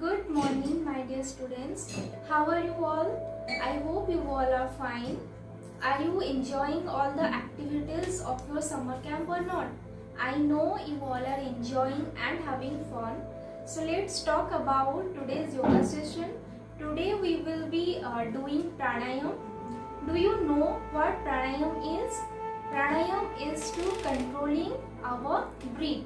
Good morning, my dear students. How are you all? I hope you all are fine. Are you enjoying all the activities of your summer camp or not? I know you all are enjoying and having fun. So let's talk about today's yoga session. Today we will be doing pranayam. Do you know what pranayam is? Pranayam is to controlling our breath.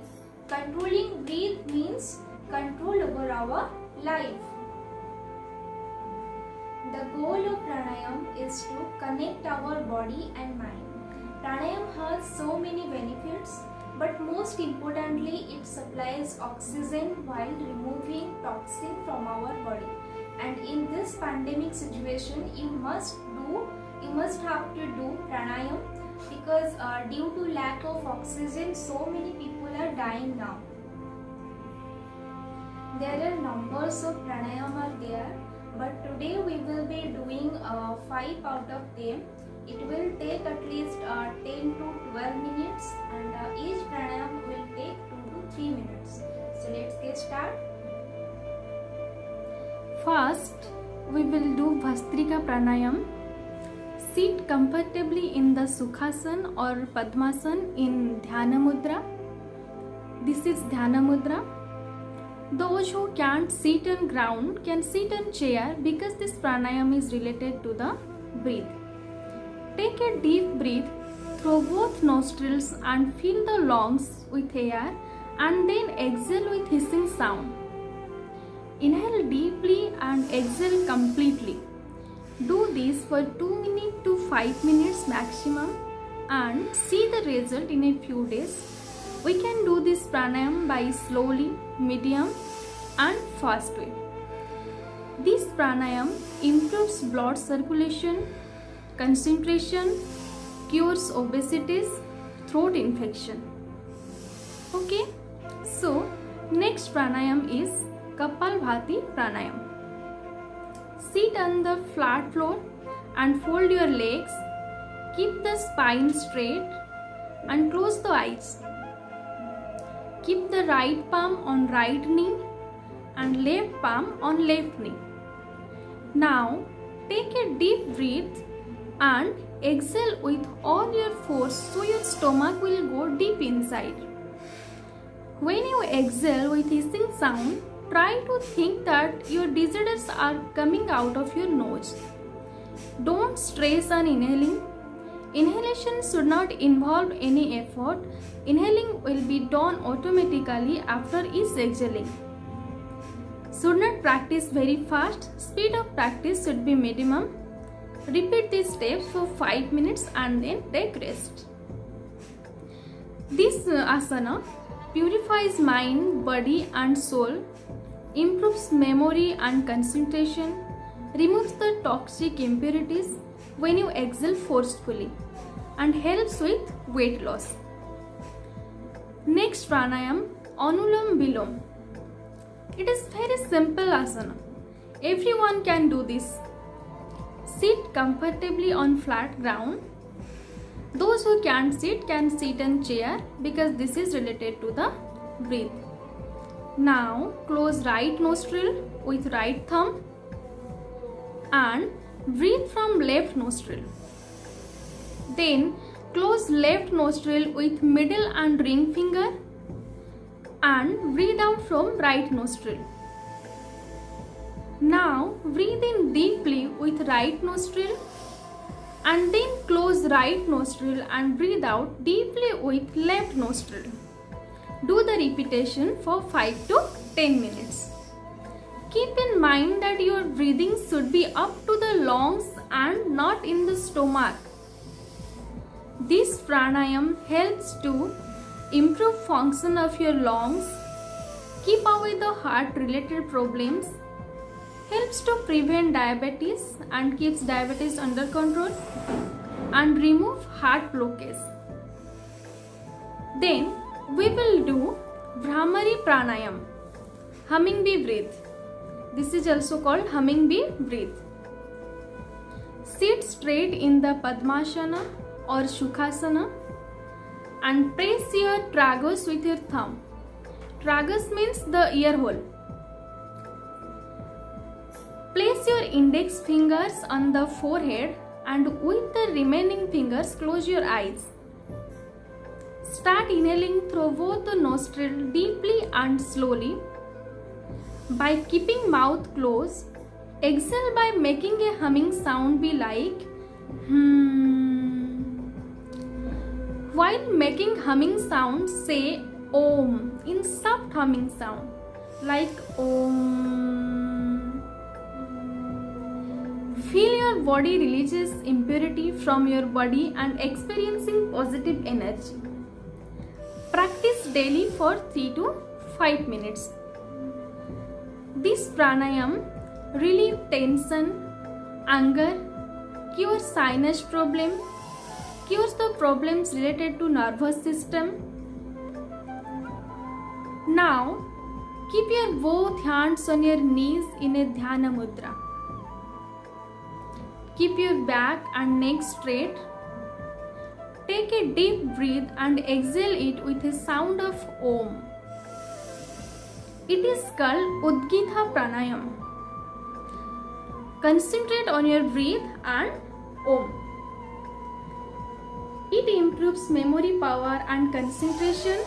Controlling breath means control over our life. The goal of pranayam is to connect our body and mind. Pranayam has so many benefits, but most importantly it supplies oxygen while removing toxin from our body. And in this pandemic situation, you must have to do pranayam because due to lack of oxygen, so many people are dying now. There are numbers of pranayam are there, but today we will be doing 5 out of them. It will take at least 10 to 12 minutes, and each pranayam will take 2 to 3 minutes. So let's get started. First, we will do Bhastrika Pranayam. Sit comfortably in the Sukhasana or Padmasana in Dhyana Mudra. This is Dhyana Mudra. Those who can't sit on ground can sit on chair because this pranayam is related to the breath. Take a deep breath through both nostrils and fill the lungs with air and then exhale with hissing sound. Inhale deeply and exhale completely. Do this for 2 minutes to 5 minutes maximum and see the result in a few days. We can do this pranayam by slowly, medium and fast way. This pranayam improves blood circulation, concentration, cures obesity, throat infection. Okay, so next pranayam is Kapalbhati Pranayam. Sit on the flat floor and fold your legs. Keep the spine straight and close the eyes. Keep the right palm on right knee and left palm on left knee. Now take a deep breath and exhale with all your force so your stomach will go deep inside. When you exhale with hissing sound, try to think that your desires are coming out of your nose. Don't stress on inhaling. Inhalation should not involve any effort. Inhaling will be done automatically after each exhaling. Should not practice very fast. Speed of practice should be minimum. Repeat these steps for 5 minutes and then take rest. This asana purifies mind, body and soul, improves memory and concentration, removes the toxic impurities when you exhale forcefully, and helps with weight loss. Next pranayam, Anulam Vilom. It is very simple asana. Everyone can do this. Sit comfortably on flat ground. Those who can't sit can sit on chair because this is related to the breath. Now close right nostril with right thumb and breathe from left nostril. Then close left nostril with middle and ring finger and breathe out from right nostril. Now breathe in deeply with right nostril and then close right nostril and breathe out deeply with left nostril. Do the repetition for 5 to 10 minutes. Keep in mind that your breathing should be up to the lungs and not in the stomach. This pranayam helps to improve function of your lungs, keep away the heart related problems, helps to prevent diabetes and keeps diabetes under control, and remove heart blockage. Then we will do Bhramari Pranayam, humming bee breath. This is also called humming bee breath. Sit straight in the Padmasana or Sukhasana and press your tragus with your thumb. Tragus means the ear hole. Place your index fingers on the forehead and with the remaining fingers close your eyes. Start inhaling through both the nostrils deeply and slowly. By keeping mouth closed, exhale by making a humming sound be like While making humming sound, say Om in soft humming sound like Om. Feel your body releases impurity from your body and experiencing positive energy. Practice daily for 3 to 5 minutes. This pranayam relieves tension, anger, cures sinus problem, cures the problems related to nervous system. Now, keep your both hands on your knees in a dhyana mudra. Keep your back and neck straight. Take a deep breath and exhale it with a sound of Om. It is called Udgita Pranayam. Concentrate on your breath and Om. It improves memory power and concentration,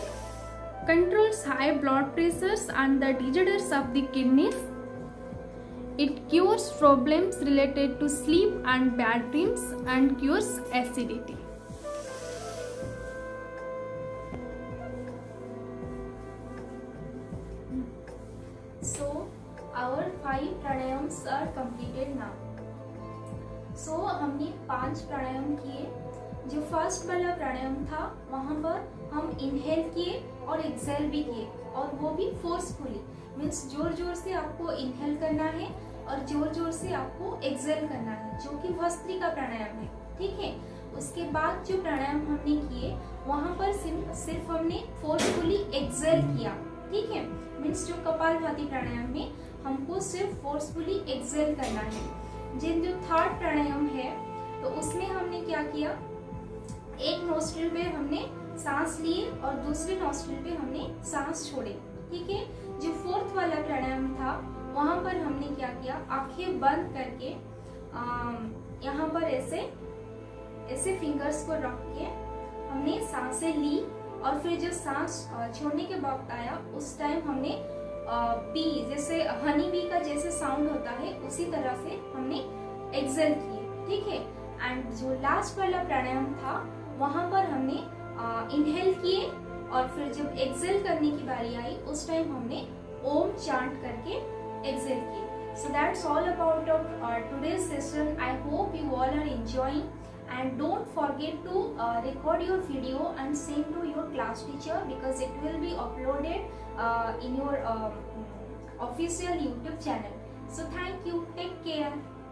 controls high blood pressures and the disorders of the kidneys. It cures problems related to sleep and bad dreams and cures acidity. So our 5 pranayams are completed now. So हमने 5 प्राणायाम किए. जो first वाला प्राणायाम था वहाँ पर हम inhale किए और एक्सेल भी किए और वो भी फोर्सफुली, मीन्स जोर जोर से आपको इनहेल करना है और जोर जोर से आपको एक्सेल करना है, जो कि भस्त्रिका प्राणायाम है. ठीक है. उसके बाद जो प्राणायाम हमने किए वहाँ पर सिर्फ हमने फोर्सफुली एक्सेल किया. ठीक है. मीन्स जो कपालभाति प्राणायाम में हमको सिर्फ फोर्सफुली एक्सेल करना है. जिन जो थर्ड प्राणायाम है तो उसमें हमने क्या किया, एक नोस्ट्रिल पे हमने सांस लिए और दूसरे नोस्ट्रिल पे हमने सांस छोड़े. ठीक है. जो फोर्थ वाला प्राणायाम था वहां पर हमने क्या किया, आंखें बंद करके यहाँ पर ऐसे फिंगर्स को रख के हमने सांसें ली और फिर जो सांस छोड़ने के वक्त आया उस टाइम हमने पी, जैसे हनी बी का जैसे साउंड होता है उसी तरह से हमने एक्सेल किए. ठीक है. एंड जो लास्ट वाला प्राणायाम था वहां पर हमने इनहेल किए और फिर जब एक्सेल करने की बारी आई उस टाइम हमने ओम चांट करके एक्सेल किए. So that's all about today's session. I hope you all are enjoying, and don't forget to record your video and send to your class teacher because it will be uploaded in your official YouTube channel. So thank you. Take care.